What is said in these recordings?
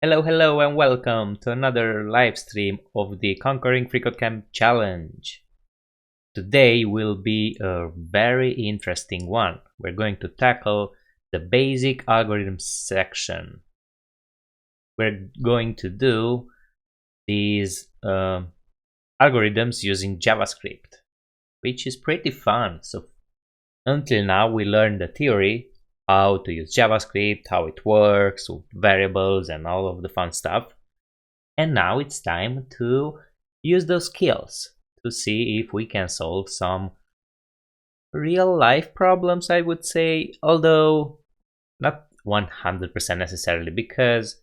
Hello, and welcome to another live stream of the Conquering FreeCodeCamp challenge. Today will be a very interesting one. We're going to tackle the basic algorithms section. We're going to do these algorithms using JavaScript, which is pretty fun. So until now we learned the theory, how to use JavaScript, how it works with variables and all of the fun stuff. And now it's time to use those skills to see if we can solve some real life problems, I would say, although not 100% necessarily, because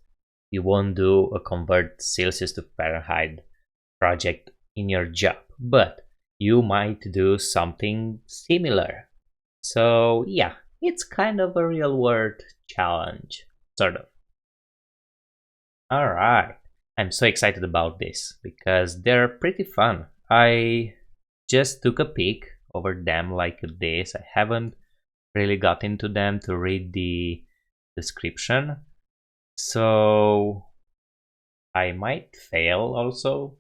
you won't do a convert Celsius to Fahrenheit project in your job, but you might do something similar. So yeah, it's kind of a real world challenge, sort of. Alright, I'm so excited about this because they're pretty fun. I just took a peek over them like this. I haven't really got into them to read the description, so I might fail also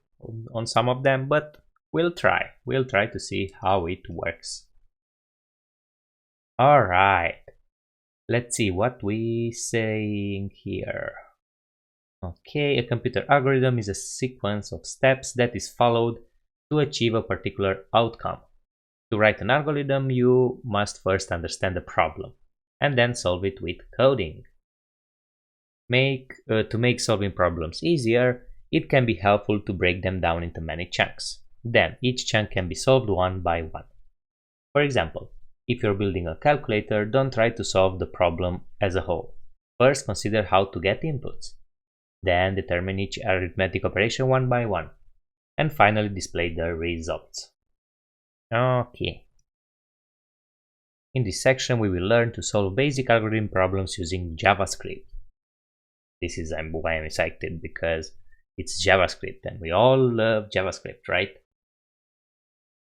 on some of them, but we'll try to see how it works. All right, let's see what we saying here. Okay, a computer algorithm is a sequence of steps that is followed to achieve a particular outcome. To write an algorithm, you must first understand the problem and then solve it with coding. To make solving problems easier, it can be helpful to break them down into many chunks. Then each chunk can be solved one by one. For example, if you're building a calculator, don't try to solve the problem as a whole. First, consider how to get inputs. Then determine each arithmetic operation one by one. And finally display the results. Okay. In this section, we will learn to solve basic algorithm problems using JavaScript. This is why I'm excited, because it's JavaScript and we all love JavaScript, right?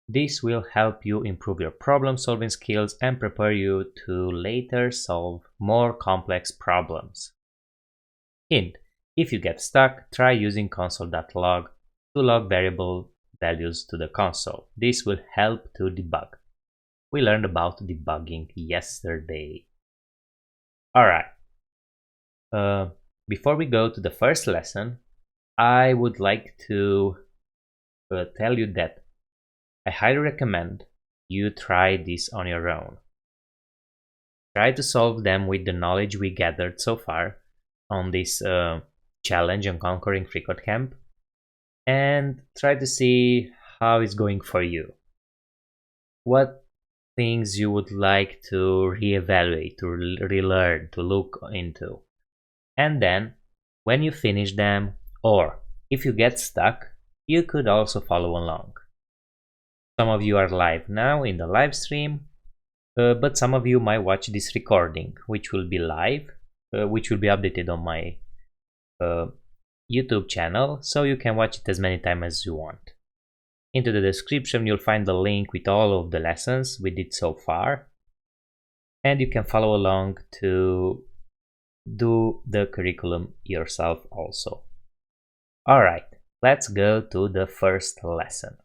This will help you improve your problem-solving skills and prepare you to later solve more complex problems. Hint: if you get stuck, try using console.log to log variable values to the console. This will help to debug. We learned about debugging yesterday. Alright. Before we go to the first lesson, I would like to tell you that I highly recommend you try this on your own. Try to solve them with the knowledge we gathered so far on this challenge on Conquering FreeCodeCamp, and try to see how it's going for you. What things you would like to reevaluate, to relearn, to look into. And then, when you finish them, or if you get stuck, you could also follow along. Some of you are live now in the live stream, but some of you might watch this recording, which will be live, which will be updated on my YouTube channel, so you can watch it as many times as you want. Into the description you'll find the link with all of the lessons we did so far, and you can follow along to do the curriculum yourself also. Alright, let's go to the first lesson.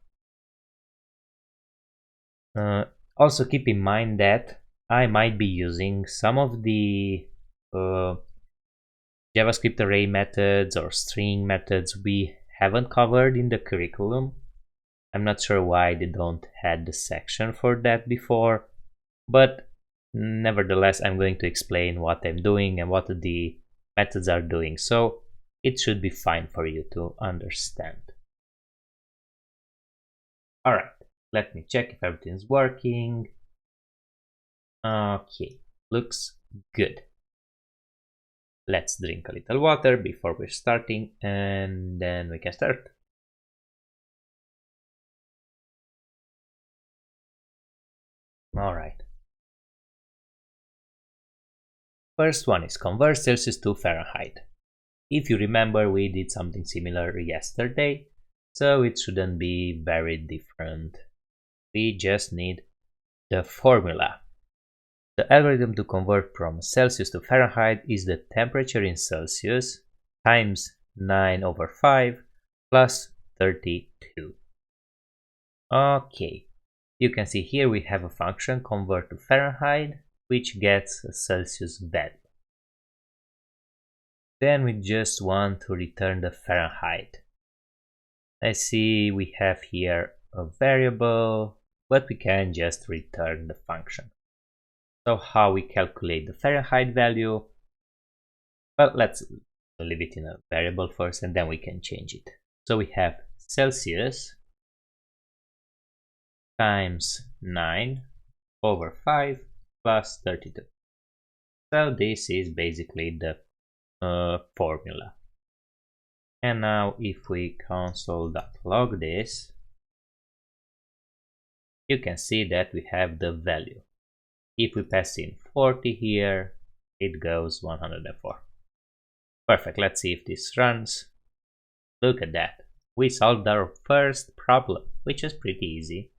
Also keep in mind that I might be using some of the JavaScript array methods or string methods we haven't covered in the curriculum. I'm not sure why they don't have the section for that before, but nevertheless I'm going to explain what I'm doing and what the methods are doing, so it should be fine for you to understand. Alright, let me check if everything's working. Okay, looks good. Let's drink a little water before we're starting, and then we can start. Alright. First one is convert Celsius to Fahrenheit. If you remember, we did something similar yesterday, so it shouldn't be very different. We just need the formula. The algorithm to convert from Celsius to Fahrenheit is the temperature in Celsius times 9/5 plus 32. Okay, you can see here we have a function convert to Fahrenheit, which gets a Celsius value. Then we just want to return the Fahrenheit. I see we have here a variable, but we can just return the function. So how we calculate the Fahrenheit value? Well, let's leave it in a variable first and then we can change it. So we have Celsius times 9/5 plus 32. So this is basically the formula. And now if we console.log this, you can see that we have the value. If we pass in 40 here, it goes 104. Perfect, let's see if this runs. Look at that. We solved our first problem, which is pretty easy.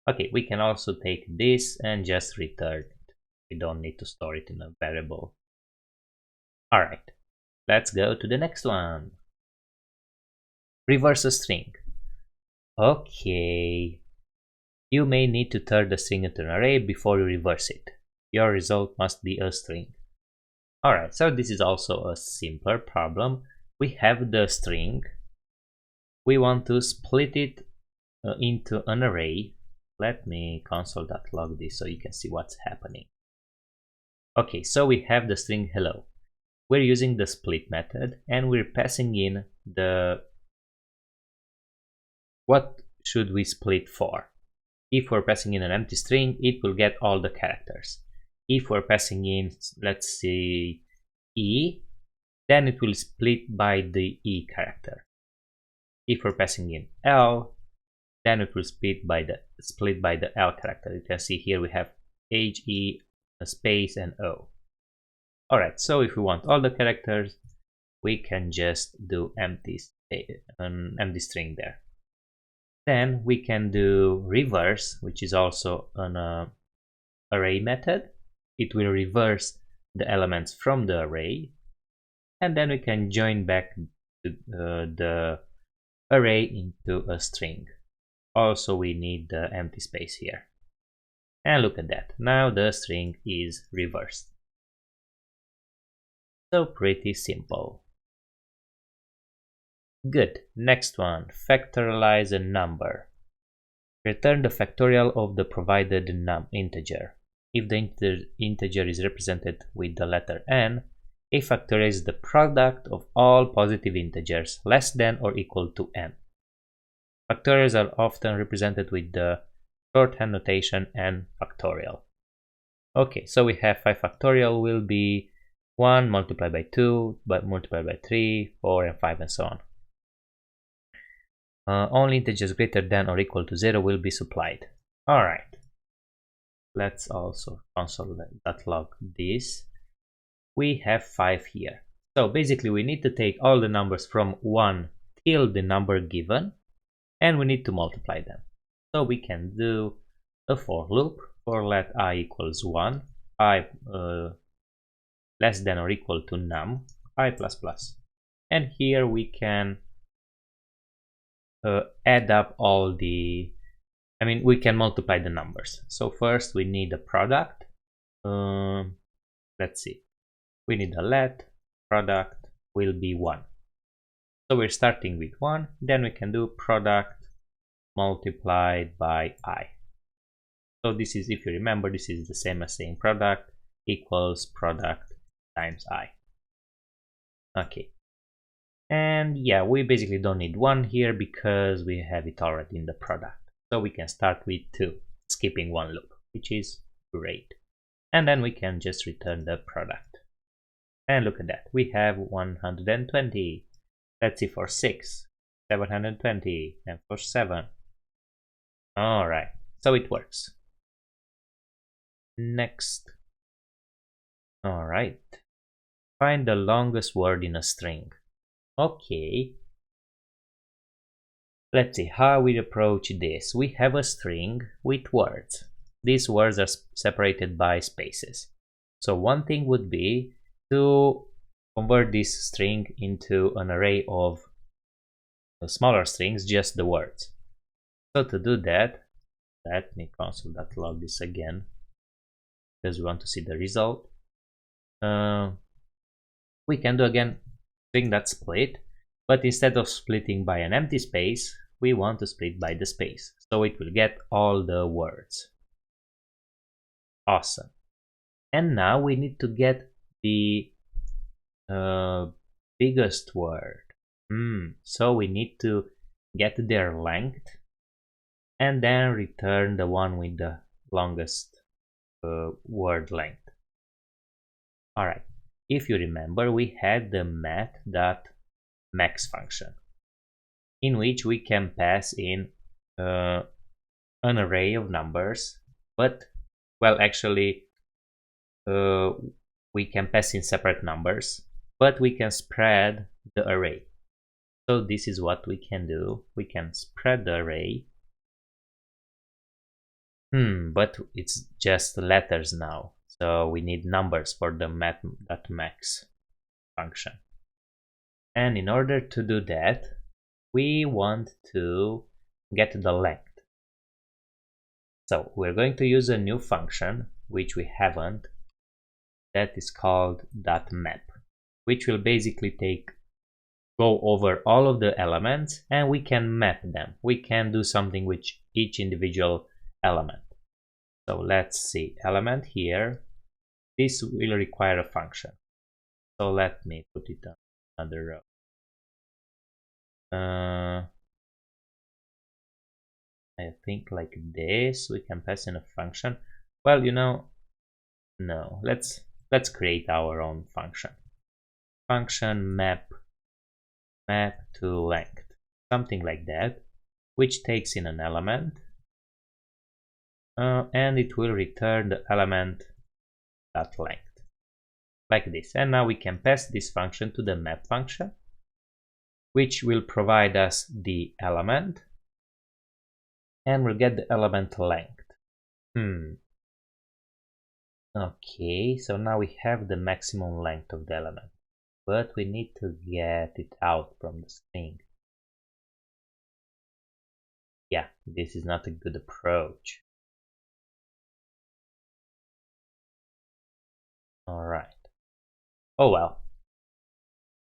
Okay, we can also take this and just return it. We don't need to store it in a variable. Alright, let's go to the next one. Reverse a string. Okay, you may need to turn the string into an array before you reverse it. Your result must be a string. Alright, so this is also a simpler problem. We have the string. We want to split it into an array. Let me console.log this so you can see what's happening. Okay, so we have the string hello. We're using the split method and we're passing in the what should we split for. If we're passing in an empty string, it will get all the characters. If we're passing in, let's say, E, then it will split by the E character. If we're passing in L, then it will split by the L character. You can see here we have H, E, a space, and O. Alright, so if we want all the characters, we can just do an empty string there. Then we can do reverse, which is also an array method. It will reverse the elements from the array, and then we can join back the array into a string. Also, we need the empty space here. And look at that. Now the string is reversed. So pretty simple. Good. Next one. Factorialize a number. Return the factorial of the provided integer. If the integer is represented with the letter n, a factorial is the product of all positive integers less than or equal to n. Factorials are often represented with the shorthand notation n factorial. Okay, so we have 5 factorial will be 1 multiplied by 2, but multiplied by 3, 4, and 5, and so on. Only integers greater than or equal to 0 will be supplied. Alright. Let's also console.log this. We have 5 here. So basically we need to take all the numbers from 1 till the number given, and we need to multiply them. So we can do a for loop for let I equals 1, I less than or equal to num, I plus plus. And here we can add up all the, we can multiply the numbers. So first we need a product. Let's see. We need a let product will be 1. So we're starting with 1, then we can do product multiplied by I. So this is, if you remember, this is the same as saying product equals product times I. Okay. And yeah, we basically don't need 1 here because we have it already in the product. So we can start with 2, skipping 1 loop, which is great. And then we can just return the product. And look at that, we have 120. Let's see for 6, 720, and for 7. Alright, so it works. Next. Alright. Find the longest word in a string. Okay. Let's see how we approach this. We have a string with words. These words are separated by spaces. So one thing would be to convert this string into an array of smaller strings, just the words. So to do that, let me console.log this again, because we want to see the result. We can do again string.split, but instead of splitting by an empty space, we want to split by the space, so it will get all the words. Awesome. And now we need to get the biggest word. So we need to get their length and then return the one with the longest word length. Alright, if you remember, we had the math.max function, in which we can pass in an array of numbers, but, well, actually, we can pass in separate numbers, but we can spread the array. So this is what we can do. We can spread the array. But it's just letters now. So we need numbers for the math.max function. And in order to do that, we want to get the length. So we're going to use a new function, which we haven't, that is called .map, which will basically go over all of the elements, and we can map them. We can do something with each individual element. So let's see, element here, this will require a function. So let me put it on another row. I think like this, we can pass in a function. Well, no, let's create our own function. Function map to length, something like that, which takes in an element, and it will return the element .length, like this. And now we can pass this function to the map function, which will provide us the element, and we'll get the element length. Okay, so now we have the maximum length of the element, but we need to get it out from the string. Yeah, this is not a good approach. Alright. Oh well.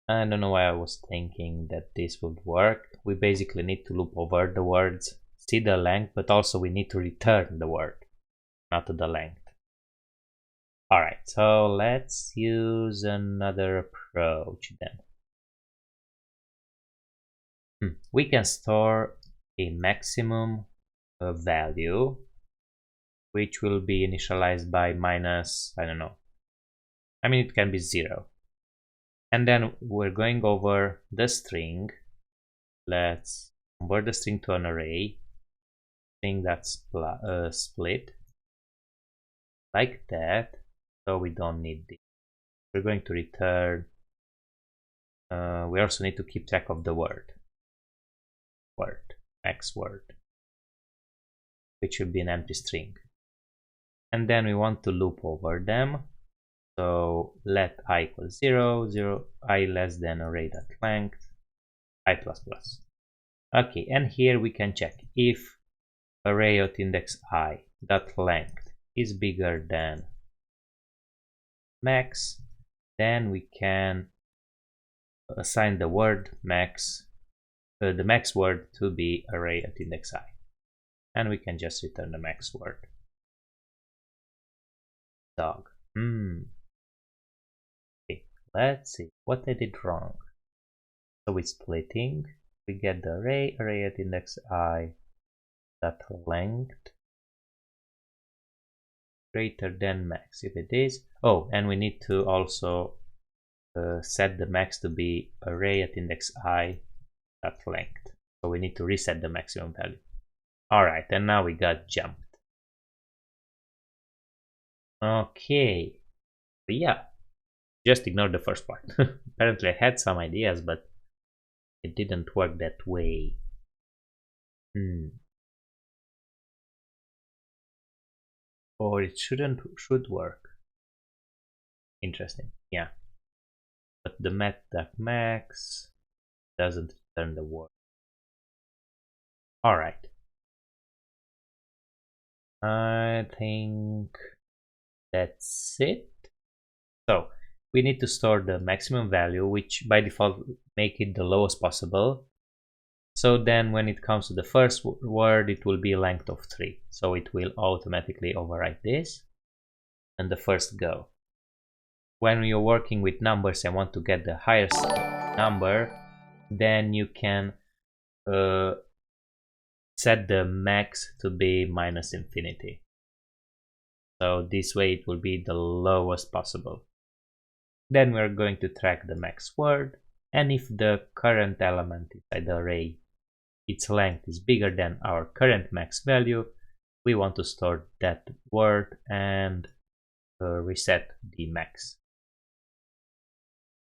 I don't know why I was thinking that this would work. We basically need to loop over the words, see the length, but also we need to return the word, not the length. Alright, so let's use another approach then. We can store a maximum value, which will be initialized by minus, I don't know. I mean, it can be 0. And then we're going over the string. Let's convert the string to an array. String that's split. Like that. So we don't need this. We're going to return. We also need to keep track of the word, max word, which will be an empty string. And then we want to loop over them. So let I equal 0, 0, I less than array.length, I plus plus. Okay, and here we can check if array.index I dot length is bigger than max, then we can assign the word max, the max word to be array.index I, and we can just return the max word. Dog. Okay, let's see what I did wrong. So with splitting, we get the array.index I dot length greater than max. If it is, oh, and we need to also set the max to be array.index I dot length. So we need to reset the maximum value. Alright, and now we got jumped. Okay, but yeah, just ignore the first part. Apparently I had some ideas, but it didn't work that way. Or it should work. Interesting, yeah. but the met.max doesn't return the word. All right. I think that's it. So we need to store the maximum value, which by default make it the lowest possible. So then when it comes to the first word, it will be length of 3. So it will automatically overwrite this and the first go. When you're working with numbers and want to get the highest number, then you can set the max to be minus infinity. So this way it will be the lowest possible. Then we're going to track the max word, and if the current element inside the array, its length is bigger than our current max value, we want to store that word and reset the max.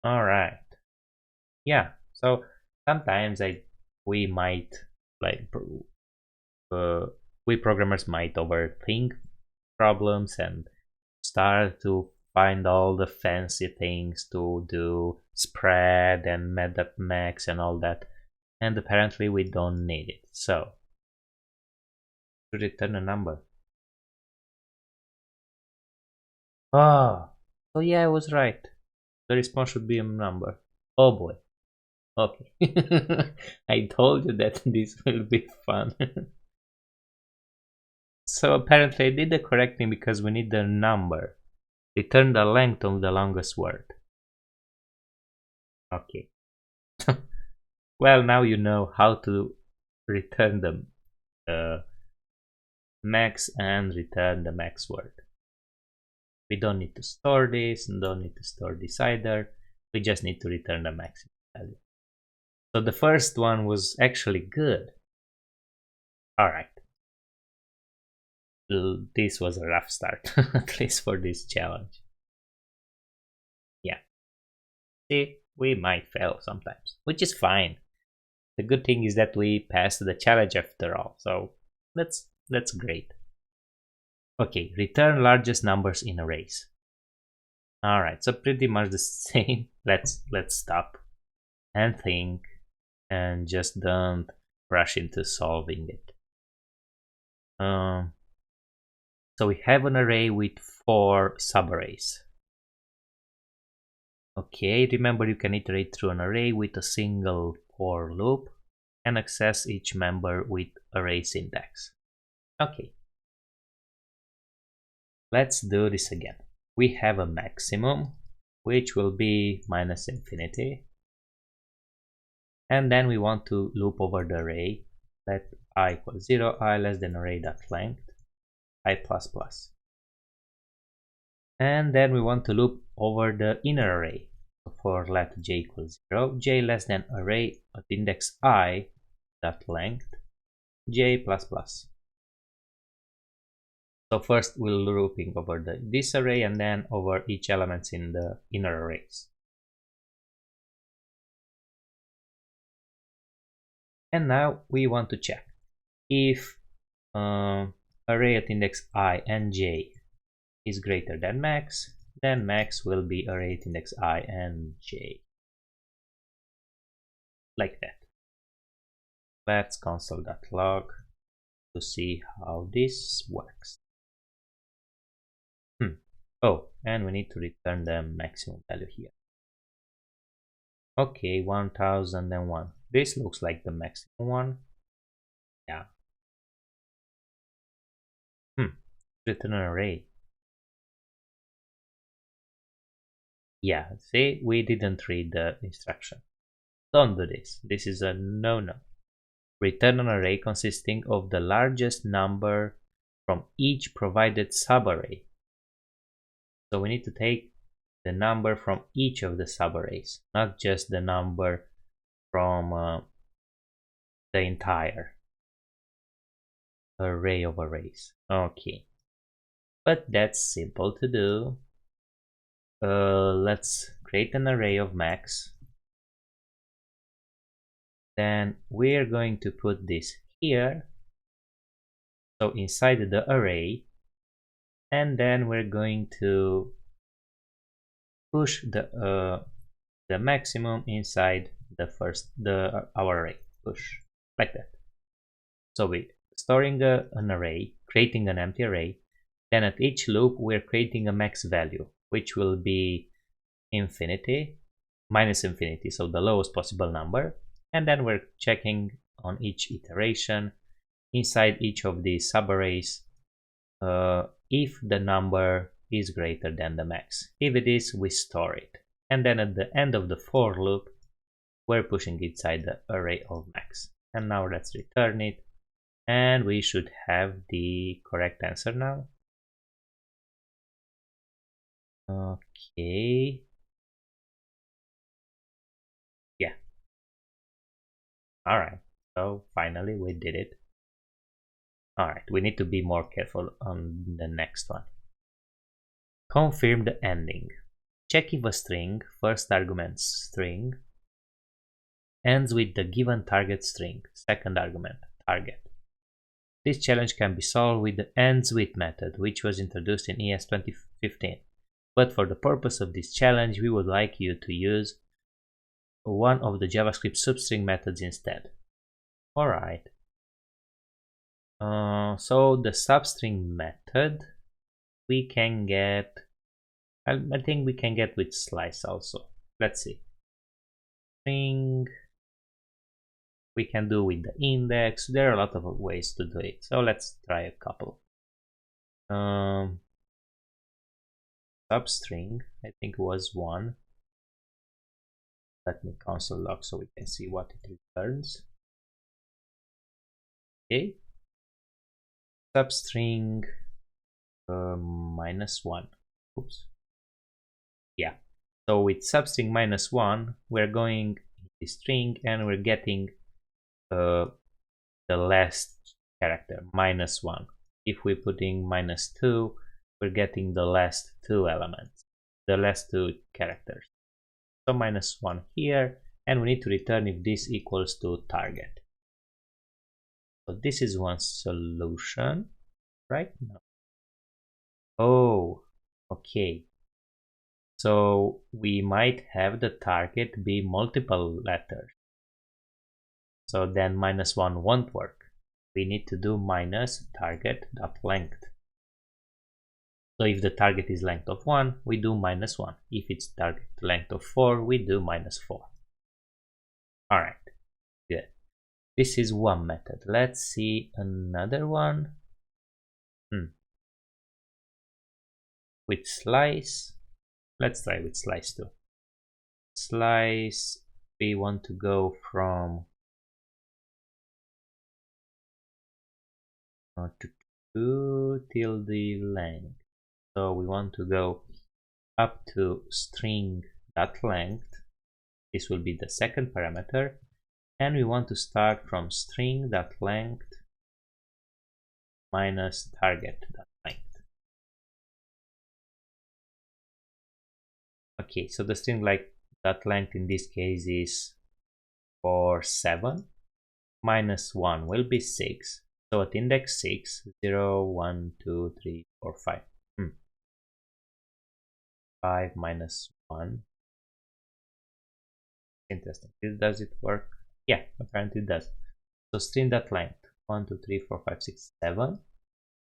All right. Yeah. So sometimes we might we programmers might overthink problems and start to find all the fancy things to do, spread and met.max and all that, and apparently we don't need it. So to return a number. Oh yeah, I was right. The response should be a number. Oh boy. Okay. I told you that this will be fun. So apparently I did the correct thing because we need the number. Return the length of the longest word. Okay. Well, now you know how to return the max and return the max word. We don't need to store this and don't need to store this either. We just need to return the maximum value. So the first one was actually good. All right. This was a rough start, at least for this challenge. Yeah. See, we might fail sometimes, which is fine. The good thing is that we passed the challenge after all, so that's great. Okay, return largest numbers in arrays. All right, so pretty much the same. Let's stop and think and just don't rush into solving it. So we have an array with 4 subarrays. Okay, remember you can iterate through an array with a single for loop and access each member with array syntax. Okay, let's do this again. We have a maximum, which will be minus infinity. And then we want to loop over the array. Let I equals 0, I less than array.length, I plus plus. And then we want to loop over the inner array. For let j equals 0, j less than array at index I dot length, j plus plus. So first we'll looping over this array and then over each element in the inner arrays. And now we want to check if array at index I and j is greater than max, then max will be array at index I and j. Like that. Let's console.log to see how this works. Oh, and we need to return the maximum value here. Okay, 1001. This looks like the maximum one. Yeah. Return an array. Yeah, see, we didn't read the instruction. Don't do this. This is a no-no. Return an array consisting of the largest number from each provided subarray. So we need to take the number from each of the subarrays, not just the number from the entire array of arrays. Okay, but that's simple to do. Let's create an array of max. Then we're going to put this here, so inside the array, and then we're going to push the the maximum inside our array. Push like that. So we storing an array, creating an empty array. Then at each loop we're creating a max value, which will be infinity, minus infinity, so the lowest possible number. And then we're checking on each iteration inside each of these subarrays if the number is greater than the max. If it is, we store it. And then at the end of the for loop, we're pushing inside the array of max. And now let's return it. And we should have the correct answer now. Okay. Yeah. Alright. So finally we did it. Alright, we need to be more careful on the next one. Confirm the ending. Check if a string, first argument string, ends with the given target string, second argument, target. This challenge can be solved with the ends with method, which was introduced in ES 2015. But for the purpose of this challenge, we would like you to use one of the JavaScript substring methods instead. Alright. So the substring method we can get, I think we can get with Splice also. Let's see. String we can do with the index. There are a lot of ways to do it. So let's try a couple. Substring, I think was one. Let me console log so we can see what it returns. Okay. Substring -1. Oops. Yeah. So with substring -1, we're going the string and we're getting the last character, -1. If we're putting -2, we're getting the last two elements, the last two characters. So -1 here, and we need to return if this equals to target. So this is one solution, right? No. Oh, okay. So we might have the target be multiple letters. So then -1 won't work. We need to do minus target.length. So if the target is length of 1, we do -1. If it's target length of 4, we do -4. Alright, good. This is one method. Let's see another one. With Splice. Let's try with Splice too. Splice, we want to go from till the length. So we want to go up to string.length. This will be the second parameter. And we want to start from string.length minus target.length. Okay, so the string length in this case is for 7. -1 will be 6. So at index 6, 0, 1, 2, 3, 4, 5. 5 -1. Interesting. Does it work? Yeah, apparently it does. So string.length 1, 2, 3, 4, 5, 6, 7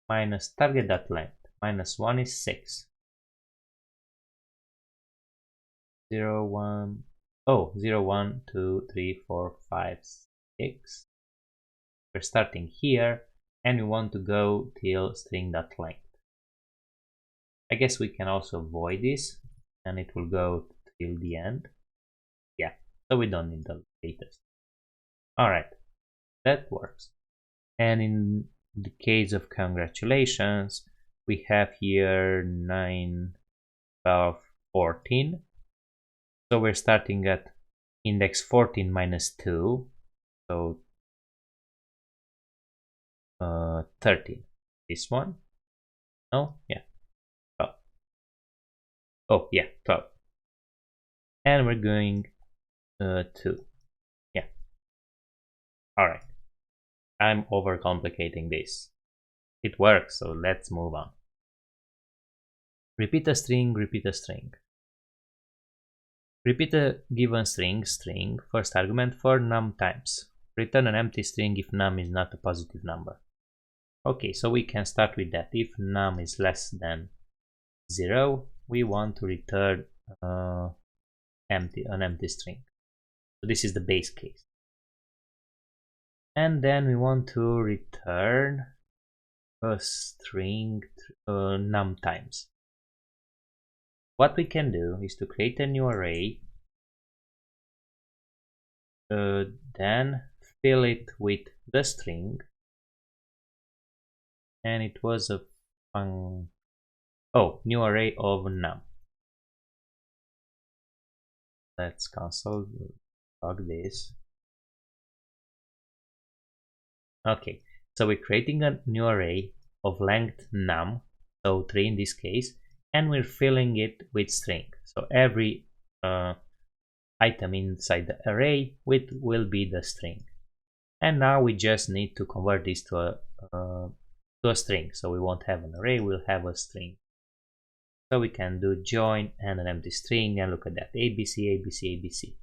minus target.length -1 is 6. 0, 1, 2, 3, 4, 5, 6. We're starting here and we want to go till string.length. I guess we can also void this and it will go till the end. Yeah, so we don't need the latest. Alright, that works. And in the case of congratulations, we have here 9, 12, 14. So we're starting at index 14 -2, so 13. This one? No? Yeah. 12. Oh, yeah, 12. And we're going 2. Yeah. Alright. I'm overcomplicating this. It works, so let's move on. Repeat a string, repeat a string. Repeat a given string first argument for num times. Return an empty string if num is not a positive number. Okay, so we can start with that. If num is less than 0, we want to return an empty string. So this is the base case. And then we want to return a string num times. What we can do is to create a new array, then fill it with the string, and it was a new array of num. Let's console log this. Okay, so we're creating a new array of length num, so 3 in this case, and we're filling it with string. So every item inside the array will be the string. And now we just need to convert this to a string. So we won't have an array, we'll have a string. So we can do join and an empty string, and look at that, ABC, ABC, ABC.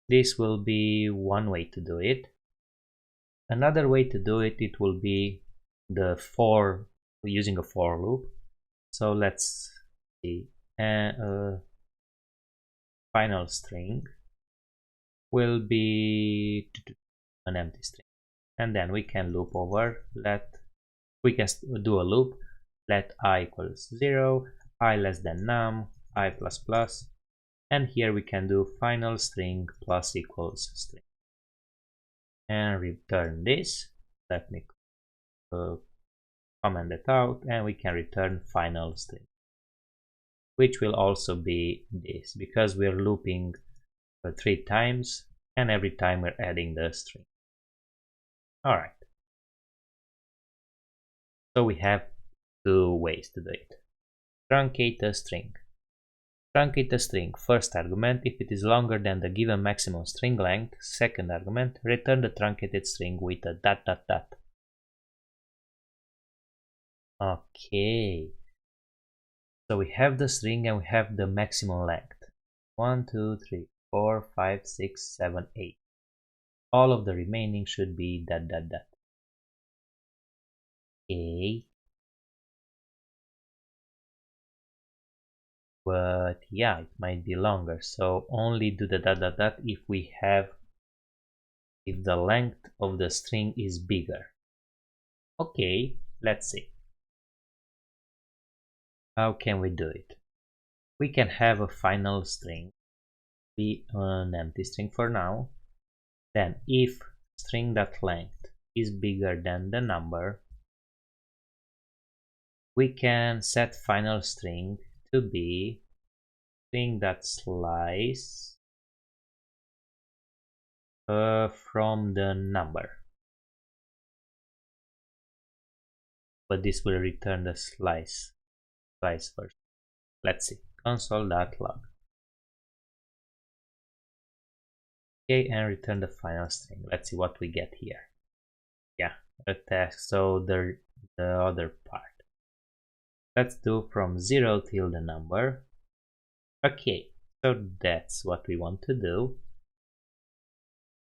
This will be one way to do it. Another way to do it, it will be the for, using a for loop. So let's see, final string will be an empty string, and then we can loop over, we can do a loop, let I equals 0, I less than num, I plus plus, and here we can do final string plus equals string, and return this. Let me comment that out, and we can return final string, which will also be this, because we're looping 3 times, and every time we're adding the string. Alright, so we have 2 ways to do it. Truncate a string. Truncate a string, first argument, if it is longer than the given maximum string length. Second argument, return the truncated string with a ... Okay, so we have the string and we have the maximum length. 1, 2, 3, 4, 5, 6, 7, 8. All of the remaining should be ... Okay. But yeah, it might be longer, so only do the ... if the length of the string is bigger. Okay, let's see. How can we do it? We can have a final string be an empty string for now. Then if string.length is bigger than the number, we can set final string to be string.slice from the number, but this will return the slice first. Let's see, console.log. Okay, and return the final string. Let's see what we get here. Yeah, a text, so the other part. Let's do from 0 till the number. Okay, so that's what we want to do.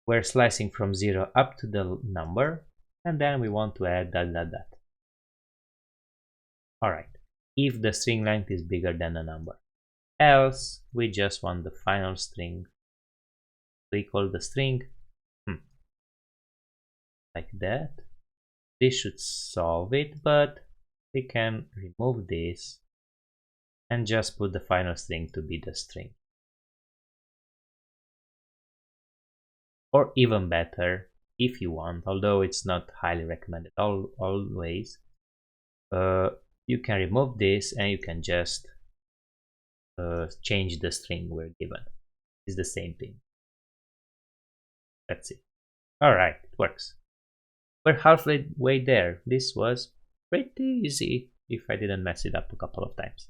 We're slicing from 0 up to the number, and then we want to add ... Alright, if the string length is bigger than the number. Else, we just want the final string to equal the string. Like that. This should solve it, but we can remove this and just put the final string to be the string. Or even better, if you want, although it's not highly recommended always, you can remove this and you can just change the string we're given. It's the same thing. Let's see. Alright, it works. We're halfway there. This was pretty easy if I didn't mess it up a couple of times.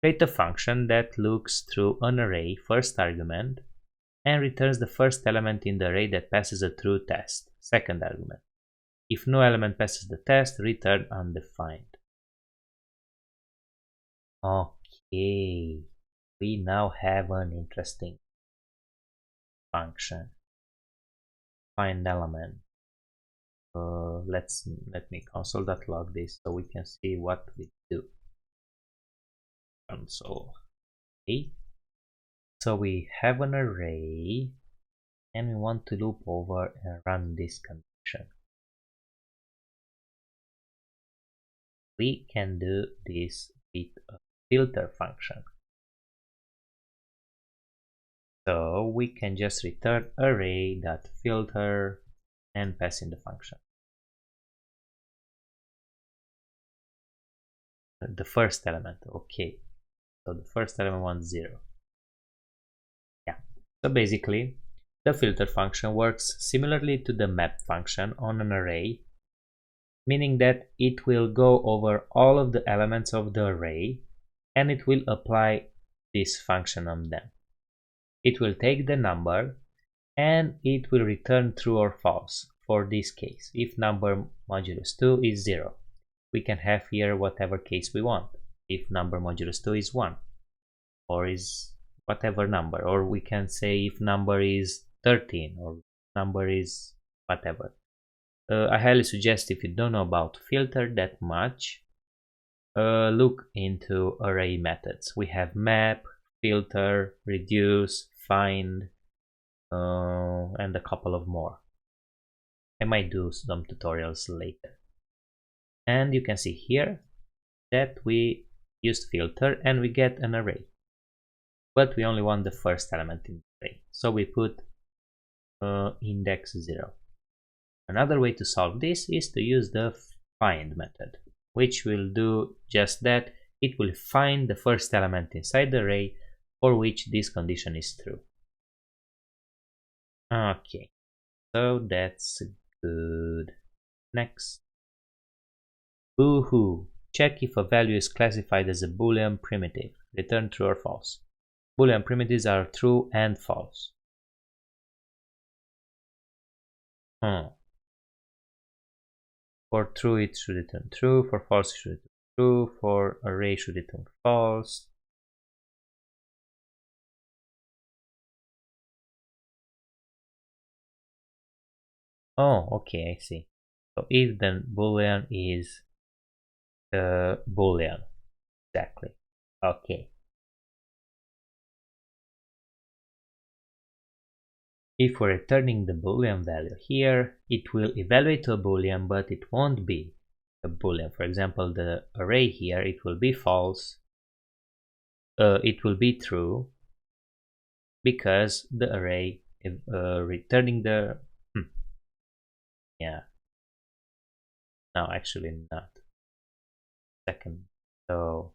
Create a function that looks through an array first argument and returns the first element in the array that passes a true test, second argument. If no element passes the test, return undefined. Okay, we now have an interesting function. Find element. Let me console.log this so we can see what we do. Console. Okay. So we have an array and we want to loop over and run this condition. We can do this with a filter function. So we can just return array.filter and pass in the function. The first element, okay. So the first element wants 0. Yeah. So basically, the filter function works similarly to the map function on an array, meaning that it will go over all of the elements of the array and it will apply this function on them. It will take the number and it will return true or false for this case. If number modulus 2 is 0, we can have here whatever case we want. If number modulus 2 is 1 or is whatever number, or we can say if number is 13 or number is whatever. I highly suggest, if you don't know about filter that much, look into array methods. We have map, filter, reduce, find, and a couple of more. I might do some tutorials later. And you can see here that we used filter and we get an array, but we only want the first element in the array, so we put index 0. Another way to solve this is to use the find method, which will do just that. It will find the first element inside the array for which this condition is true. Okay, so that's good. Next. Boohoo! Check if a value is classified as a Boolean primitive. Return true or false. Boolean primitives are true and false. For true it should return true, for false it should return true, for array it should return false. Oh, okay, I see. So if the Boolean is Boolean, exactly. Okay. If we're returning the Boolean value here, it will evaluate to a Boolean, but it won't be a Boolean. For example, the array here, it will be false. It will be true because the array returning the yeah. No, actually not. Second. So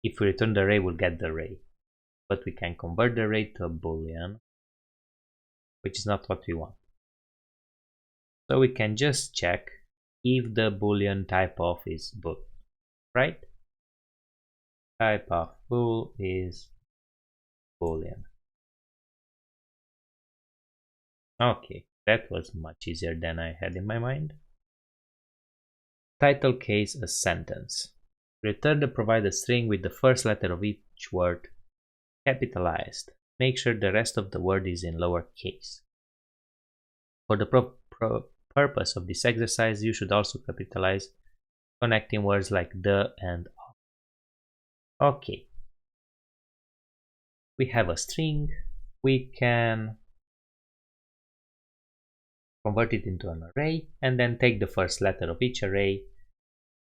if we return the array, we'll get the array, but we can convert the array to a Boolean, which is not what we want. So we can just check if the Boolean type of is bool, right? Type of bool is Boolean. Okay, that was much easier than I had in my mind. Title case a sentence. Return the provided string with the first letter of each word capitalized. Make sure the rest of the word is in lowercase. For the purpose of this exercise, you should also capitalize connecting words like the and of. Okay. We have a string. We can convert it into an array and then take the first letter of each array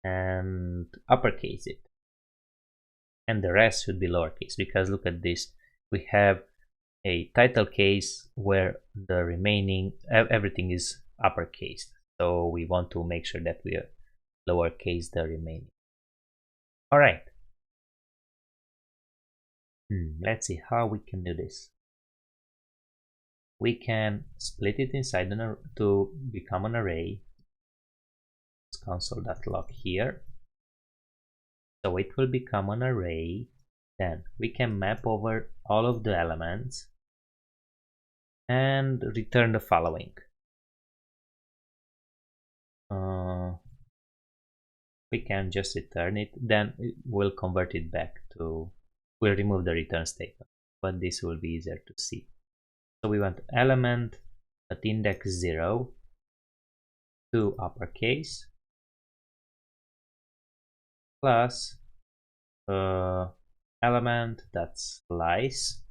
and uppercase it. And the rest should be lowercase, because look at this. We have a title case where the remaining everything is uppercase, so we want to make sure that we lowercase the remaining. All right. Let's see how we can do this. We can split it inside to become an array. Let's console.log here. So it will become an array. Then we can map over all of the elements and return the following. We can just return it, then we'll convert it back to we'll remove the return statement, but this will be easier to see. So we want element at index 0 to uppercase plus element that's slice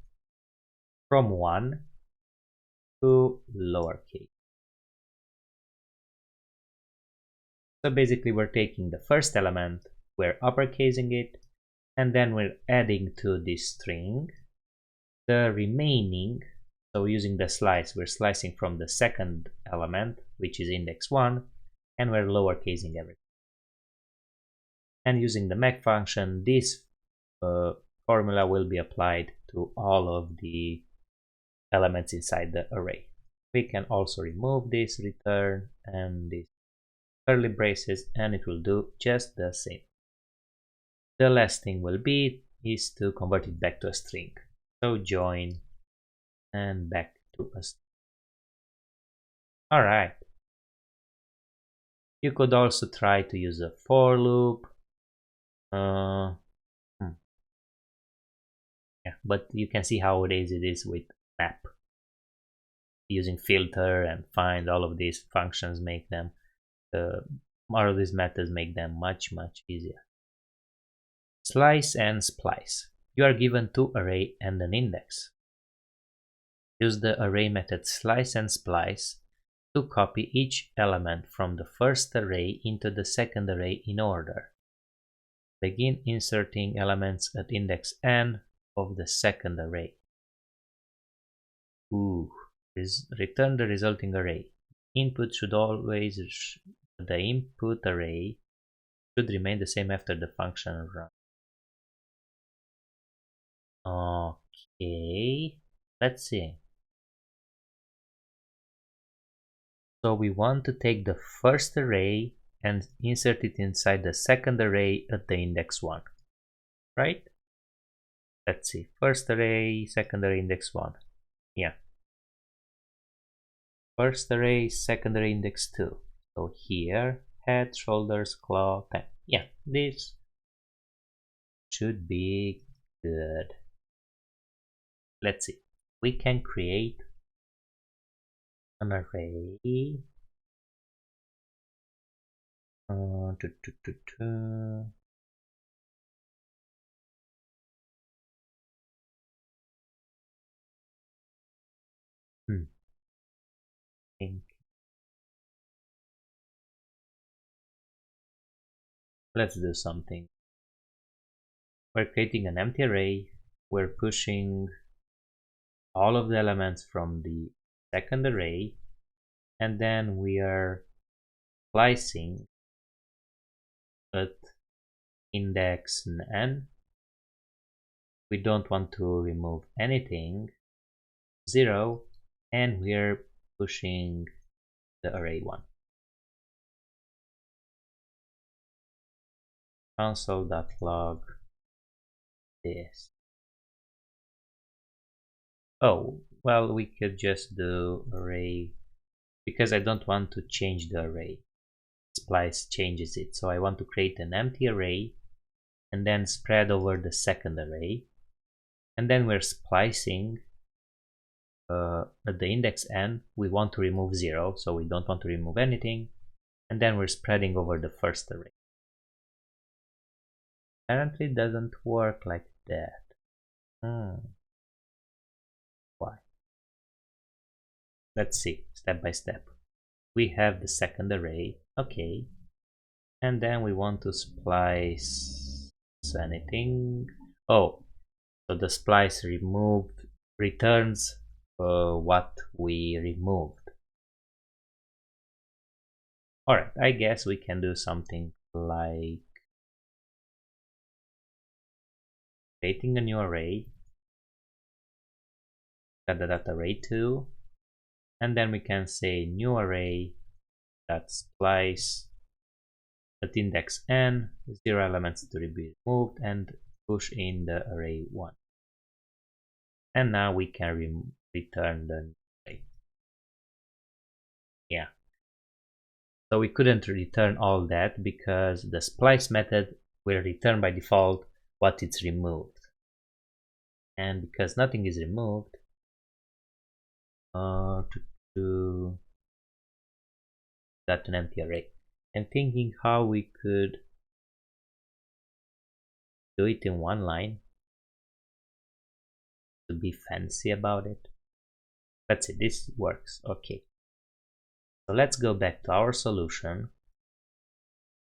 from 1 to lowercase. So basically we're taking the first element, we're uppercasing it, and then we're adding to this string the remaining. So using the slice, we're slicing from the second element, which is index 1, and we're lowercasing everything. And using the make function, this formula will be applied to all of the elements inside the array. We can also remove this return and these curly braces, and it will do just the same. The last thing will be is to convert it back to a string. So join and back to a string. All right. You could also try to use a for loop. Yeah, but you can see how easy it is with map. Using filter and find, all of these functions make them, all of these methods make them much easier. Slice and splice. You are given 2 array and an index. Use the array method slice and splice to copy each element from the first array into the second array in order. Begin inserting elements at index n of the second array. Return the resulting array. Input should always, the input array should remain the same after the function run. Okay, let's see. So we want to take the first array and insert it inside the second array at the index 1, right? Let's see, first array, second array, index 1. Yeah. First array, second array, index 2. So here, head, shoulders, claw, pen. Yeah, this should be good. Let's see. We can create an array. Let's do something. We're creating an empty array. We're pushing all of the elements from the second array, and then we are slicing at index n. We don't want to remove anything, 0, and we're pushing the array 1. Console.log this. Oh, well, we could just do array, because I don't want to change the array. Splice changes it, so I want to create an empty array and then spread over the second array, and then we're splicing at the index n. We want to remove 0, so we don't want to remove anything, and then we're spreading over the first array. Apparently it doesn't work like that. Why? Let's see, step by step. We have the second array, okay, and then we want to splice anything. Oh, so the splice returns what we removed. Alright, I guess we can do something like creating a new array, array2, and then we can say new array that splice at index n, 0 elements to be removed, and push in the array 1. And now we can return the array. Yeah. So we couldn't return all that because the splice method will return by default what it's removed. and because nothing is removed, that's an empty array. I'm thinking how we could do it in one line to be fancy about it. Let's see, this works. Okay, so let's go back to our solution.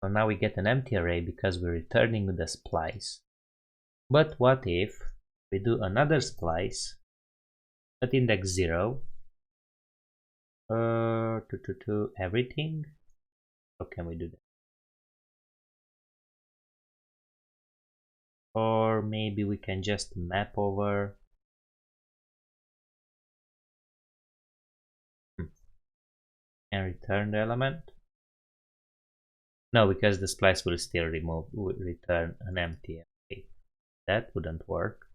So now we get an empty array because we're returning the splice. But what if we do another splice at index 0 to everything? How can we do that? Or maybe we can just map over and return the element. No, because the splice will still return an empty array. That wouldn't work.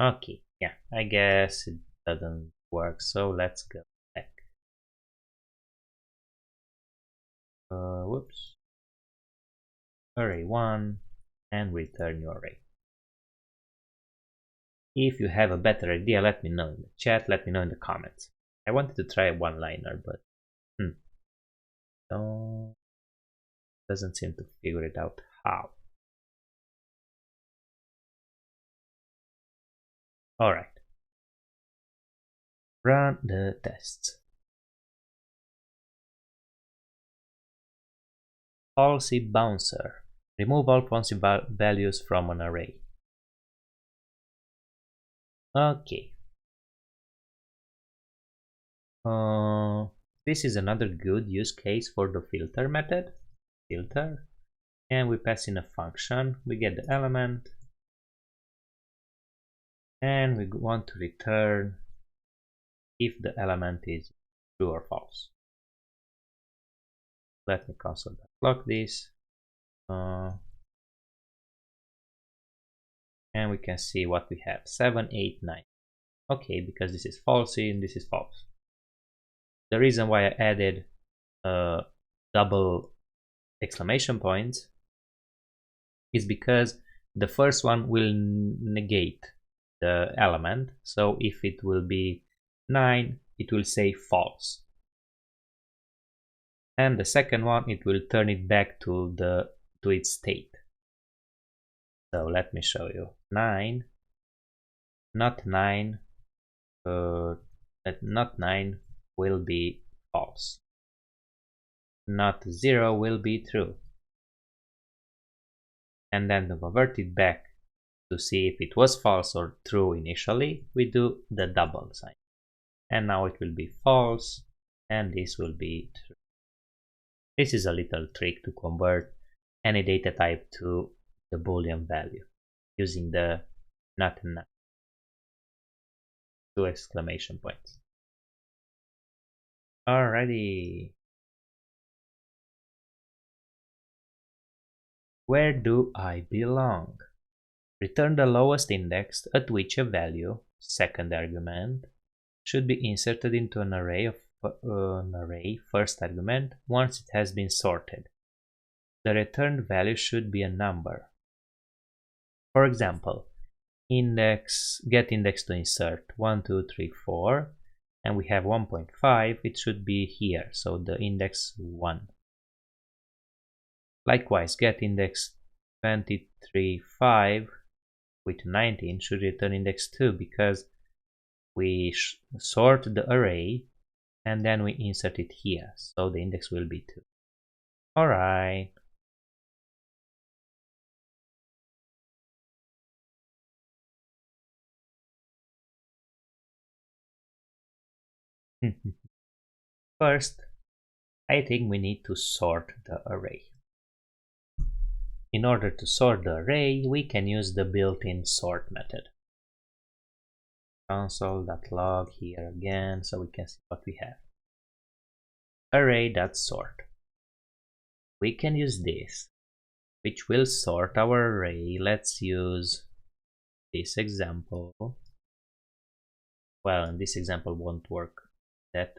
Okay, yeah, I guess it doesn't work, so let's go back. Whoops. Array 1 and return your array. If you have a better idea, let me know in the chat, let me know in the comments. I wanted to try a one-liner, but doesn't seem to figure it out how. Alright. Run the tests. Falsy Bouncer. Remove all Falsy values from an array. Okay. This is another good use case for the filter method. Filter. And we pass in a function. We get the element. And we want to return if the element is true or false. Let me console.log this. And we can see what we have. 7, 8, 9. Okay, because this is falsy and this is false. The reason why I added double exclamation points is because the first one will negate the element. So if it will be 9, it will say false. And the second one, it will turn it back to its state. So let me show you. 9, not 9, not 9 will be false. Not 0 will be true. And then to convert it back to see if it was false or true initially, we do the double sign. And now it will be false, and this will be true. This is a little trick to convert any data type to the Boolean value using the not 2 exclamation points. Alrighty. Where do I belong? Return the lowest index at which a value, second argument, should be inserted into an array first argument once it has been sorted. The returned value should be a number. For example, get index to insert 1, 2, 3, 4, and we have 1.5, it should be here, so the index 1. Likewise, get index 23, 5 with 19 should return index 2 because we sort the array and then we insert it here, so the index will be 2. Alright. First, I think we need to sort the array. In order to sort the array, we can use the built-in sort method. Console.log here again, so we can see what we have. Array.sort. We can use this, which will sort our array. Let's use this example. Well, this example won't work. That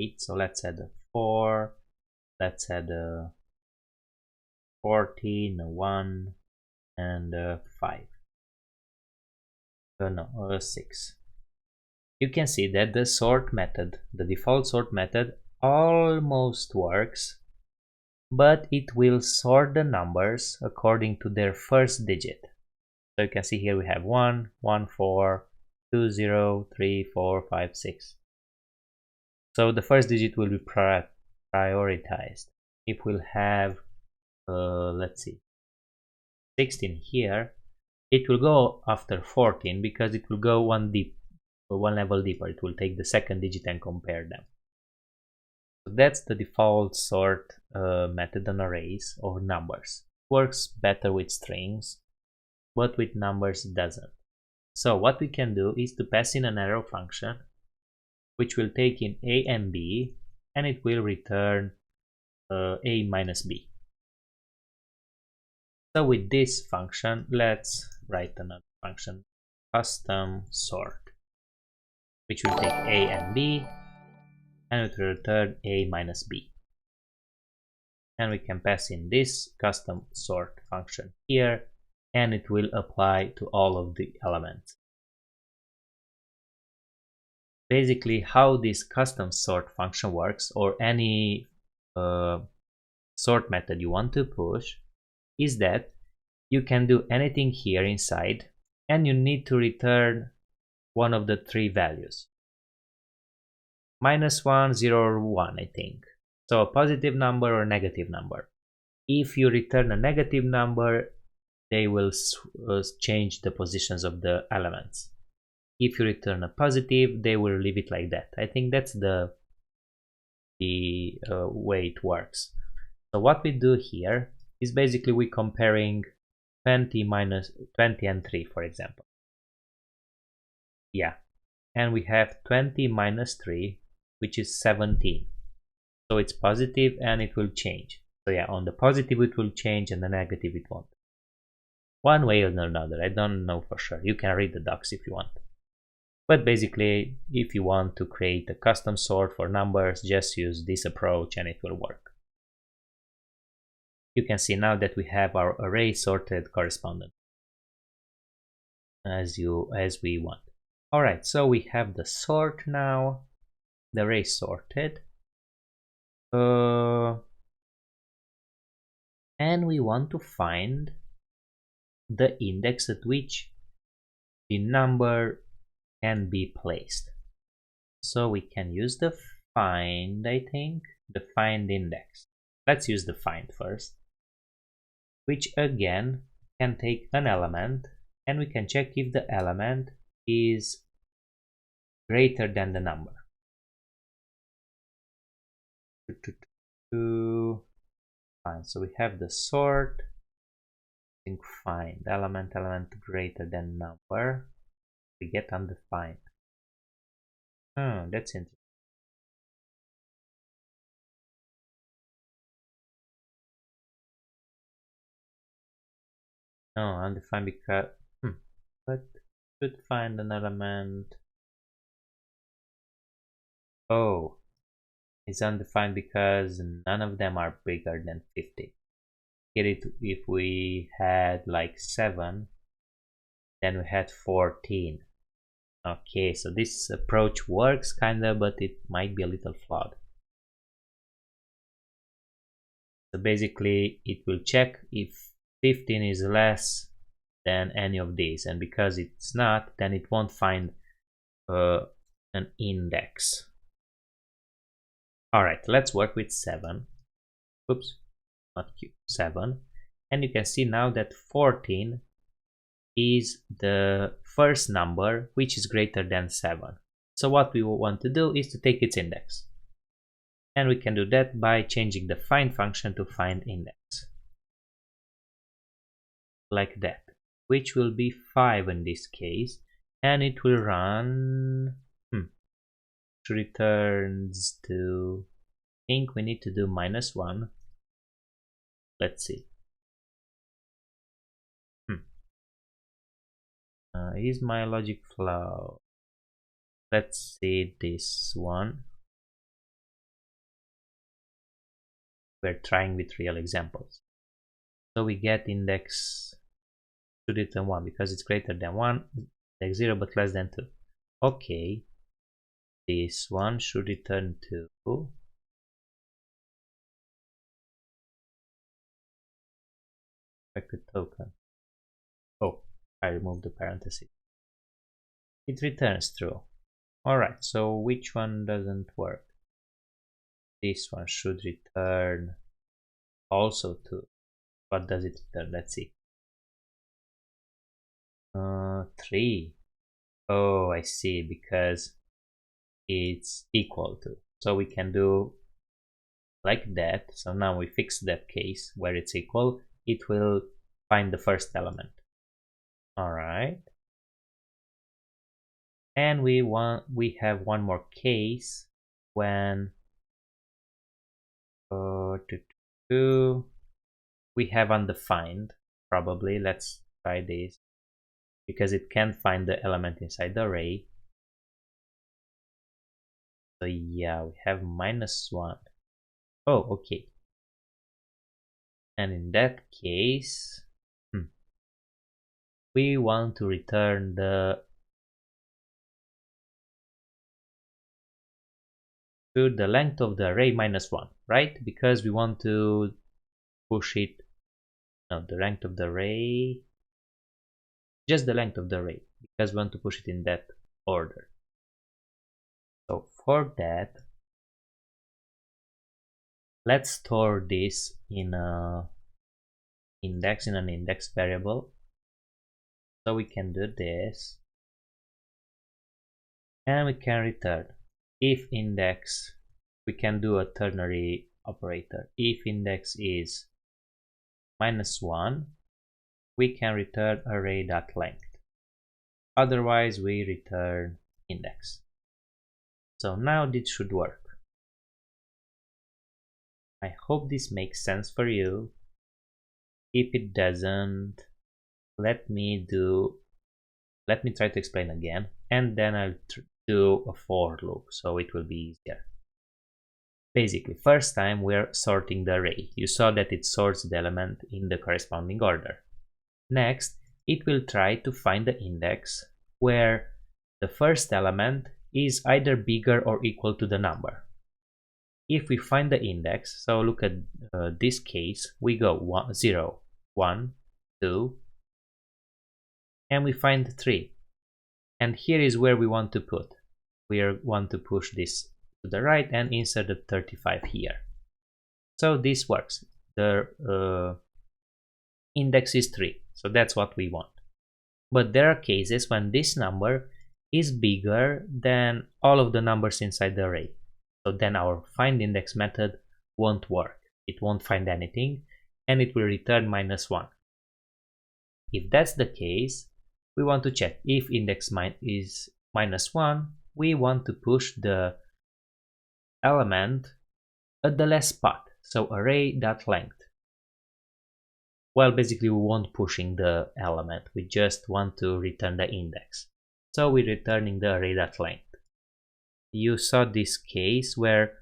8, so let's add a 4. Let's add a 14, a 1, and a 5. no, 6. You can see that the sort method, the default sort method, almost works, but it will sort the numbers according to their first digit. So you can see here we have 1, 1, 4, 2, 0, 3, 4, 5, 6. So the first digit will be prioritized. If we'll have, let's see, 16 here, it will go after 14 because it will go one level deeper. It will take the second digit and compare them. So that's the default sort method on arrays or numbers. It works better with strings, but with numbers it doesn't. So what we can do is to pass in an arrow function which will take in a and b, and it will return a minus b. So with this function, let's write another function, custom sort, which will take a and b, and it will return a minus b. And we can pass in this custom sort function here, and it will apply to all of the elements. Basically, how this custom sort function works, or any sort method you want to push, is that you can do anything here inside, and you need to return one of the three values. -1, 0, or 1, I think. So a positive number or a negative number. If you return a negative number, they will change the positions of the elements. If you return a positive, they will leave it like that. I think that's the way it works. So what we do here is basically we comparing 20 and 3, for example. Yeah, and we have 20 minus 3, which is 17. So it's positive and it will change. So yeah, on the positive it will change and the negative it won't. One way or another, I don't know for sure. You can read the docs if you want. But basically, if you want to create a custom sort for numbers, just use this approach and it will work. You can see now that we have our array sorted correspondent as we want. Alright, so we have the sort now, the array sorted. And we want to find the index at which the number can be placed. So we can use the find, I think, the find index. Let's use the find first, which again can take an element, and we can check if the element is greater than the number. Fine. So we have the sort, I think find element greater than number. We get undefined. Oh, that's interesting. No, undefined because but should find an element. Oh, it's undefined because none of them are bigger than 50. Here if we had like 7, then we had 14. Okay, so this approach works kinda, but it might be a little flawed. So basically it will check if 15 is less than any of these, and because it's not, then it won't find an index. Alright, let's work with 7. Oops, not Q, 7. And you can see now that 14 is the first number which is greater than 7. So what we want to do is to take its index. And we can do that by changing the find function to find index. Like that, which will be 5 in this case, and it will run returns to, I think we need to do -1. Let's see. Is my logic flawed? Let's see this one. We're trying with real examples. So we get index to return 1 because it's greater than 1. like 0 but less than 2. Okay, this one should return 2. Expected token. Oh, I removed the parenthesis. It returns true. Alright, so which one doesn't work? This one should return also 2. What does it return? Let's see. 3. Oh, I see, because it's equal to. So we can do like that. So now we fix that case where it's equal. It will find the first element. Alright. And we have one more case when we have undefined, probably. Let's try this, because it can't find the element inside the array. So yeah, we have -1. Oh, okay. And in that case, we want to return the length of the array -1, right? Because we want to push it. No, the length of the array, just the length of the array, because we want to push it in that order. So for that, let's store this in an index variable. So we can do this, and we can return if index. We can do a ternary operator. If index is -1, we can return array.length. Otherwise, we return index. So now this should work. I hope this makes sense for you. If it doesn't, let me try to explain again, and then I'll do a for loop, so it will be easier. Basically, first time we're sorting the array. You saw that it sorts the element in the corresponding order. Next, it will try to find the index where the first element is either bigger or equal to the number. If we find the index, so look at this case, we go 0, 1, 2, and we find 3. And here is where we want to put. We want to push this to the right and insert the 35 here. So this works. The index is 3, so that's what we want. But there are cases when this number is bigger than all of the numbers inside the array. So then our findIndex method won't work. It won't find anything, and it will return -1. If that's the case, we want to check if index is -1. We want to push the element at the last spot, so array.length. Well, basically we won't pushing the element, we just want to return the index. So we're returning the array.length. You saw this case where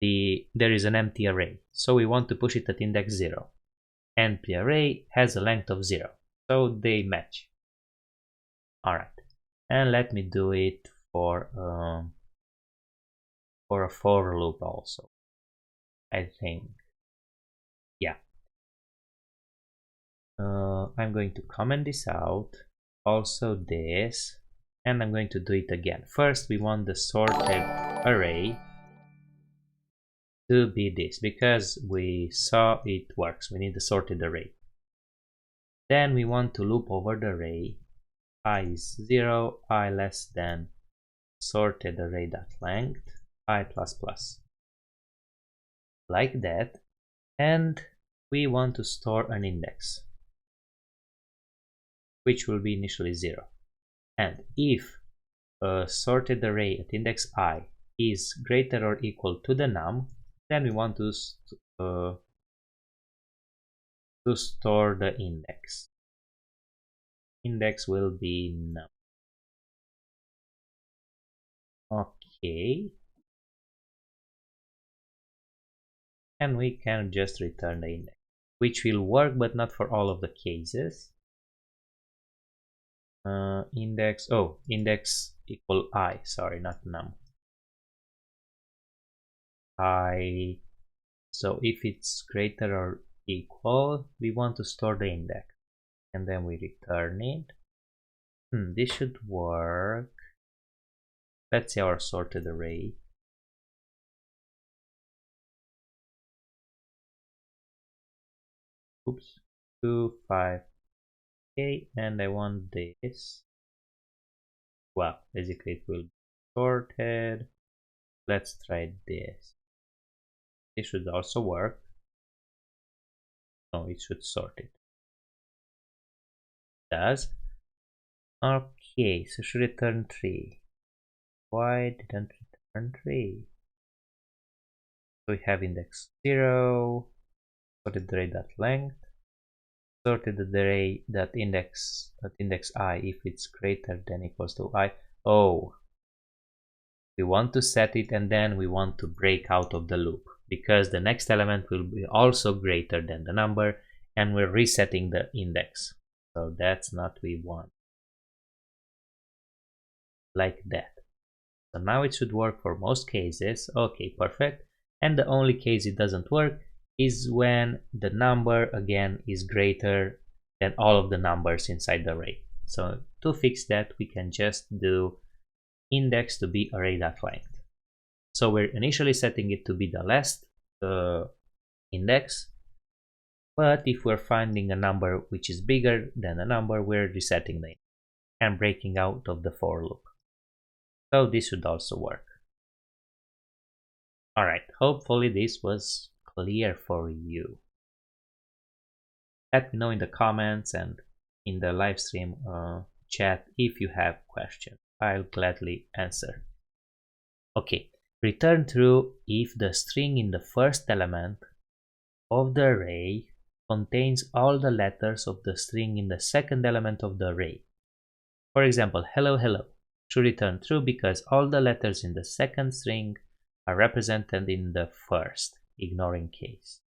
there is an empty array, so we want to push it at index 0. Empty array has a length of 0, so they match. Alright, and let me do it for a for loop also, I think. Yeah. I'm going to comment this out, also this, and I'm going to do it again. First, we want the sorted array to be this, because we saw it works. We need the sorted array. Then we want to loop over the array. I is 0, I less than sorted array.length, I plus. Like that. And we want to store an index, which will be initially 0. And if a sorted array at index I is greater or equal to the num, then we want to store the index. Index will be num. Okay. And we can just return the index, which will work but not for all of the cases. index equal I, sorry, not num. I, so if it's greater or equal, we want to store the index and then we return it. This should work. Let's see our sorted array. Oops, 2, 5. Okay, and I want this. Well, basically it will be sorted. Let's try this. It should also work. No, it should sort it. It does. Okay, so should return 3. Why didn't return 3? So we have index 0, sorted the array.length, sorted the array.index I if it's greater than equals to I. Oh, we want to set it and then we want to break out of the loop because the next element will be also greater than the number and we're resetting the index. So that's not what we want. Like that. So now it should work for most cases. Okay, perfect. And the only case it doesn't work is when the number again is greater than all of the numbers inside the array. So to fix that, we can just do index to be array.length. So we're initially setting it to be the last index, but if we're finding a number which is bigger than a number, we're resetting the index and breaking out of the for loop. So this should also work. Alright, hopefully this was clear for you. Let me know in the comments and in the live stream chat if you have questions. I'll gladly answer. Okay, return true if the string in the first element of the array contains all the letters of the string in the second element of the array. For example, hello, hello should return true because all the letters in the second string are represented in the first, ignoring case.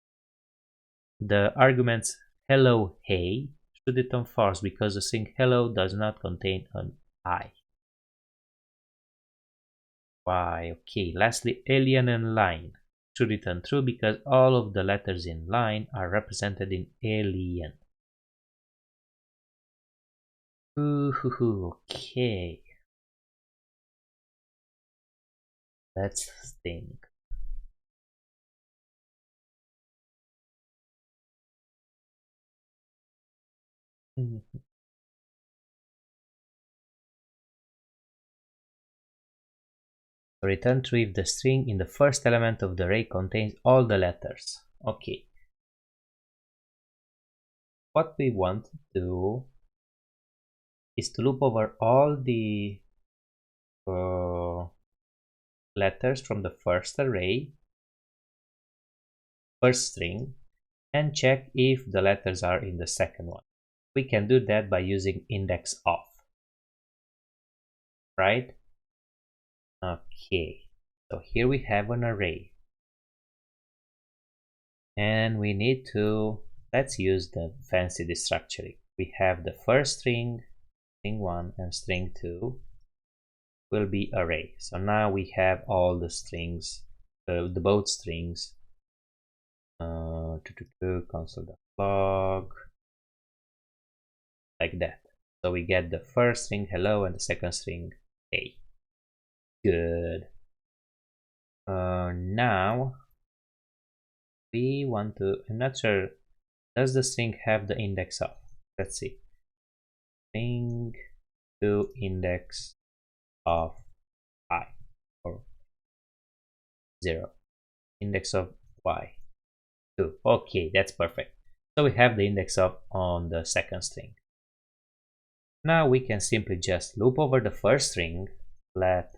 The arguments hello, hey should return false because the string hello does not contain an I. Why? Okay, lastly, alien and line should return true because all of the letters in line are represented in alien. Okay. Let's think. Return true if the string in the first element of the array contains all the letters. Okay. What we want to do is to loop over all the letters from the first array, first string, and check if the letters are in the second one. We can do that by using index of. Right? Okay, so here we have an array. And we need to, let's use the fancy destructuring. We have the first string, string 1 and string 2 will be array. So now we have all the strings, the both strings, console.log, like that. So we get the first string hello and the second string hey. Good. Now we want to, I'm not sure, does the string have the index of? Let's see. String to index of I or 0. Index of y 2. Okay, that's perfect. So we have the index of on the second string. Now we can simply just loop over the first string, let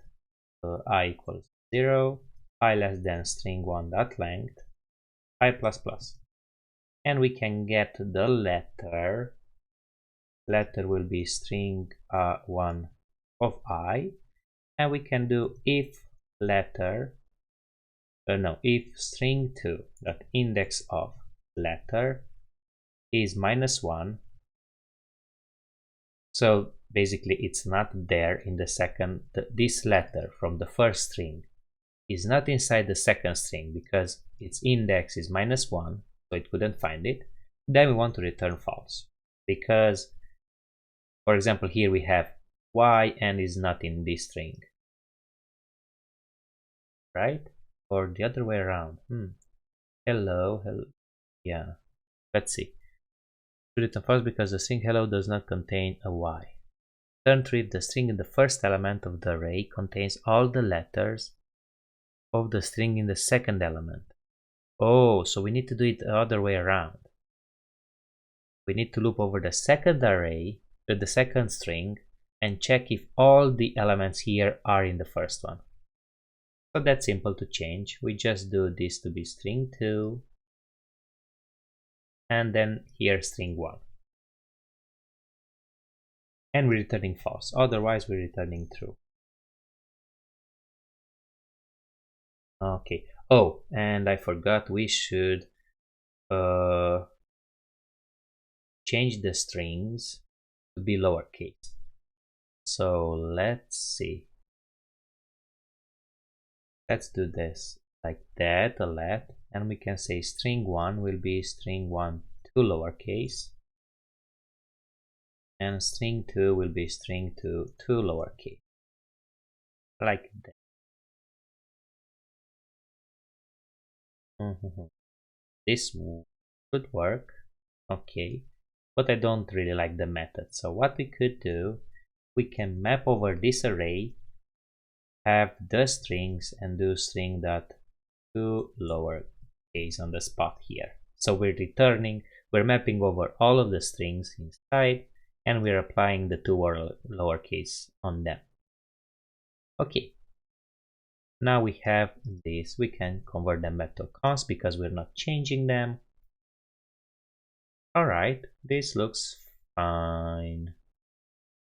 I equals 0, I less than string 1 dot length, I plus plus, and we can get the letter. Letter will be string 1 of I, and we can do if letter, if string 2 dot index of letter is -1. So basically it's not there in the second. This letter from the first string is not inside the second string because its index is -1, so it couldn't find it. Then we want to return false because, for example, here we have y and is not in this string, right? Or the other way around. Hello, yeah. Let's see. To return false because the string hello does not contain a y. Turn true if the string in the first element of the array contains all the letters of the string in the second element. Oh, so we need to do it the other way around. We need to loop over the second array, the second string, and check if all the elements here are in the first one. So that's simple to change. We just do this to be string 2, and then here string 1. And we're returning false, otherwise we're returning true. Okay. Oh, and I forgot, we should change the strings to be lowercase. So let's see. Let's do this like that, a let, and we can say string 1 will be string 1 to lowercase, and string 2 will be string 2 to lowercase, like that. This would work, okay, but I don't really like the method. So what we could do, we can map over this array, have the strings, and do string dot to lowercase on the spot here. So we're mapping over all of the strings inside, and we're applying the to or lowercase on them. Okay. Now we have this, we can convert them back to const because we're not changing them. Alright, this looks fine.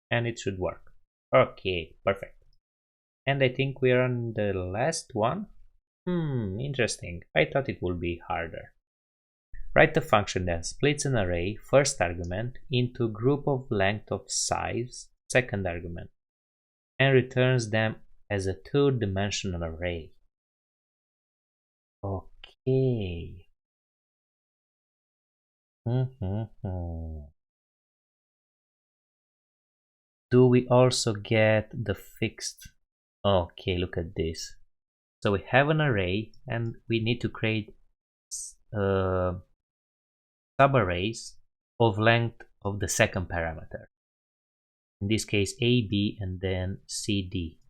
And it should work. Okay, perfect. And I think we're on the last one. Interesting. I thought it would be harder. Write the function that splits an array, first argument, into group of length of size, second argument, and returns them as a two-dimensional array. Okay. Do we also get the fixed? Okay, look at this. So we have an array and we need to create subarrays of length of the second parameter. In this case, A, B, and then C, D.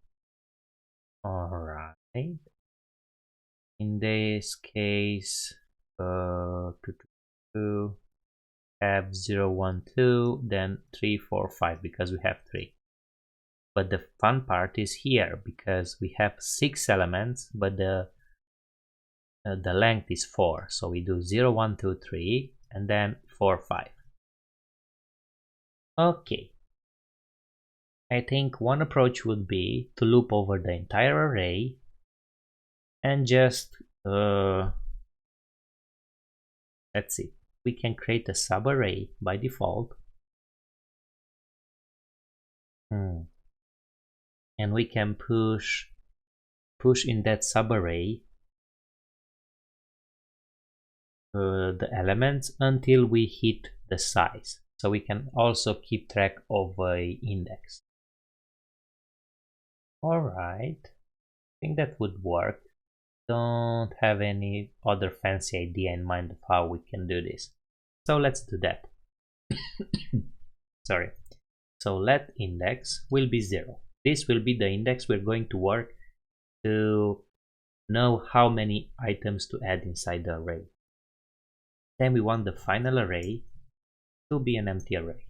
Alright. In this case, have 0, 1, 2, then 3, 4, 5 because we have 3. But the fun part is here because we have 6 elements, but the length is 4. So we do 0, 1, 2, 3, and then 4, 5. Okay. I think one approach would be to loop over the entire array and just let's see, we can create a subarray by default, and we can push in that subarray the elements until we hit the size, so we can also keep track of a index. Alright, I think that would work. Don't have any other fancy idea in mind of how we can do this. So let's do that. Sorry. So let index will be 0. This will be the index we're going to work to know how many items to add inside the array. Then we want the final array to be an empty array.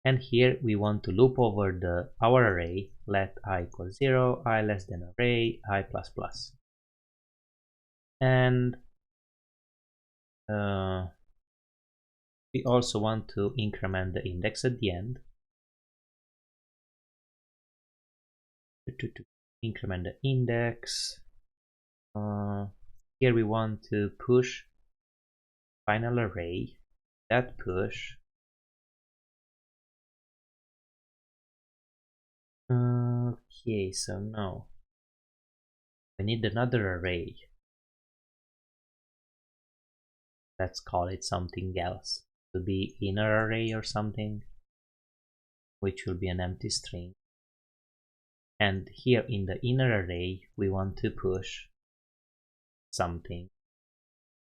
And here we want to loop over our array, let I equal 0, I less than array, I plus plus. And we also want to increment the index at the end. To increment the index. Here we want to push final array. That push Okay, so now we need another array. Let's call it something else. To be inner array or something, which will be an empty string. And here in the inner array, we want to push something.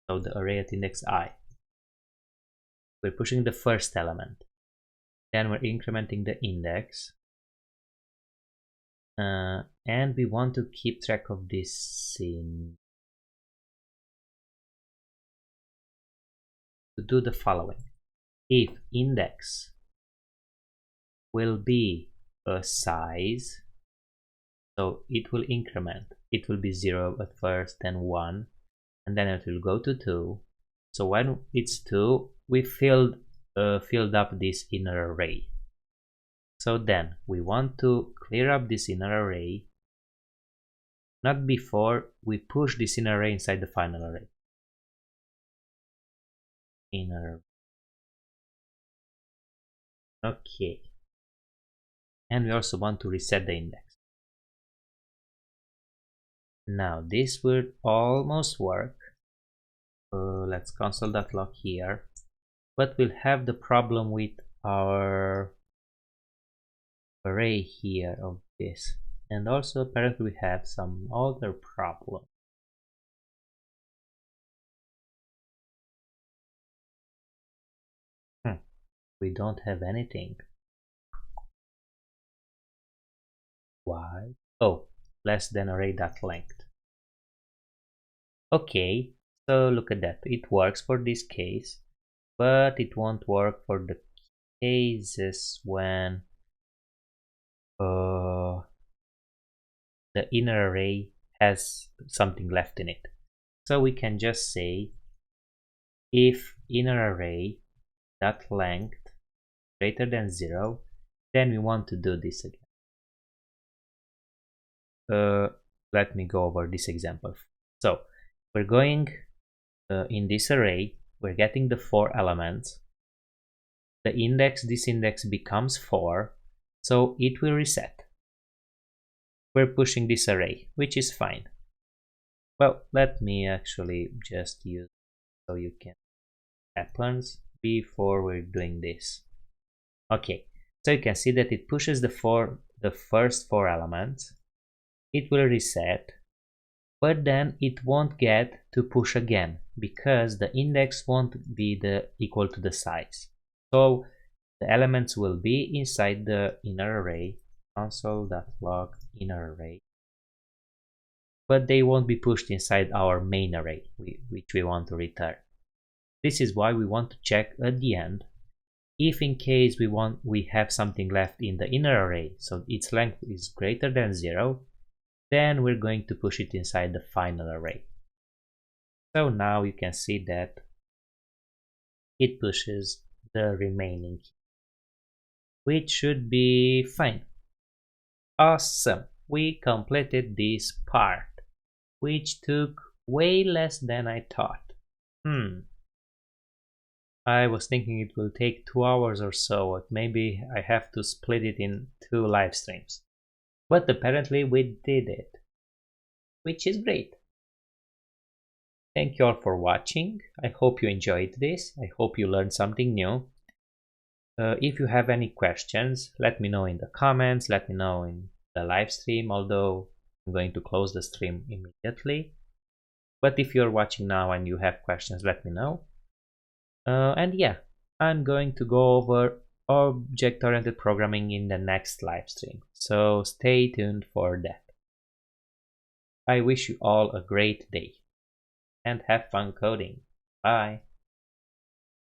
So the array at index I. We're pushing the first element. Then we're incrementing the index. And we want to keep track of this in to do the following. If index will be a size, so it will increment. It will be 0 at first, then 1, and then it will go to 2. So when it's 2, we filled up this inner array. So then we want to clear up this inner array, not before we push this inner array inside the final array. Inner. Okay. And we also want to reset the index. Now this would almost work. Let's console.log here. But we'll have the problem with our array here of this. And also apparently we have some other problem. We don't have anything. Why? Oh, less than array.length. Okay, so look at that. It works for this case, but it won't work for the cases when the inner array has something left in it. So we can just say if inner array dot length greater than 0, then we want to do this again. Let me go over this example. So we're going in this array, we're getting the 4 elements. The index, this index becomes 4, so it will reset. We're pushing this array, which is fine. Well, let me actually just use so you can happens before we're doing this. Okay, so you can see that it pushes the first 4 elements. It will reset, but then it won't get to push again because the index won't be equal to the size. So the elements will be inside the inner array, console.log inner array, but they won't be pushed inside our main array, which we want to return. This is why we want to check at the end if in case we have something left in the inner array, so its length is greater than 0, then we're going to push it inside the final array. So now you can see that it pushes the remaining, which should be fine. Awesome! We completed this part, which took way less than I thought. I was thinking it will take 2 hours or so, or maybe I have to split it in 2 live streams. But apparently we did it, which is great. Thank you all for watching. I hope you enjoyed this. I hope you learned something new. If you have any questions, let me know in the comments, let me know in the live stream, although I'm going to close the stream immediately. But if you're watching now and you have questions, let me know. And yeah, I'm going to go over object-oriented programming in the next live stream, so stay tuned for that. I wish you all a great day and have fun coding. Bye.